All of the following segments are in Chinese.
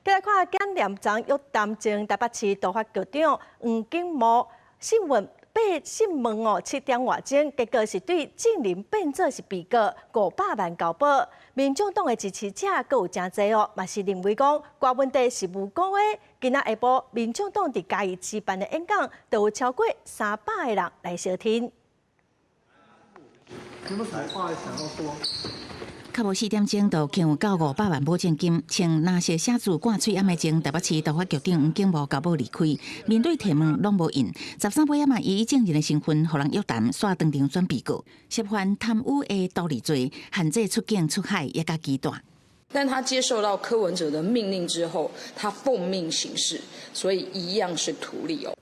再来看检验长约谈前台北市督法局长黄景模讯问7点外钟，结果是对证人变作是被告500万交保。民众党的支持者阁有真侪哦，嘛是认为讲郭文地是无辜的。今仔下晡，民众党伫嘉义举办的演讲，都有超过300个人来收听。有没有什么话想要说？较无4点钟，就欠有到500万保证金，请那些写字挂嘴暗的前台北市督法局长黄景模交保离开。面对提问拢无应，13尾仔嘛以证人的身份，互人约谈，煞当场选被告，涉犯贪污的道理罪，限制出境出海也较极大。但他接受到柯文哲的命令之后，他奉命行事，所以一样是图利哦。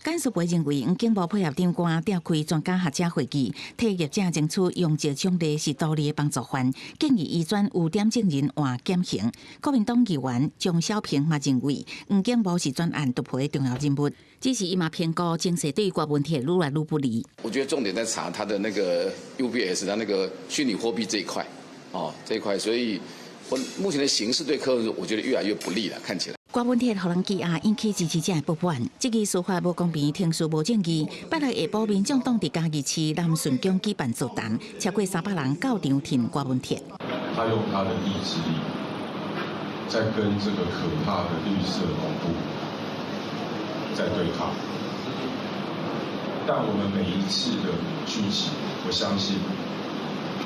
检事会认为，黄景模配合长官召开专家学者会议，替业者争取用这奖励是道理的帮助犯，建议移转有点证人换减刑。国民党议员张小平嘛认为，黄景模是专案突破的重要人物，只是伊嘛评估情势对郭文铁愈来愈不利。我觉得重点在查他的那个 UBS， 他那个虚拟货币这一块，这一块，所以目前的形势对柯文哲，我觉得越来越不利了，看起来。郭文铁互人羁押，引起支持者的不满。这个司法无公平，程序无正义。8日下晡，民众党伫嘉义市南顺宫举办座谈，超过300人到场挺郭文铁。他用他的意志力，在跟这个可怕的绿色恐怖在对抗。但我们每一次的聚集，我相信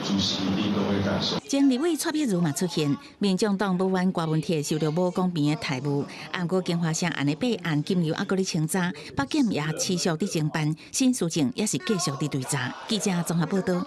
主席一定都会感受。前立委蔡碧如嘛出现，民众党不满郭文铁受到无公平的态度，按过经发生安尼备案，今日还阁咧清查，北检也持续伫侦办，新事情也是继续伫追查。记者综合报道。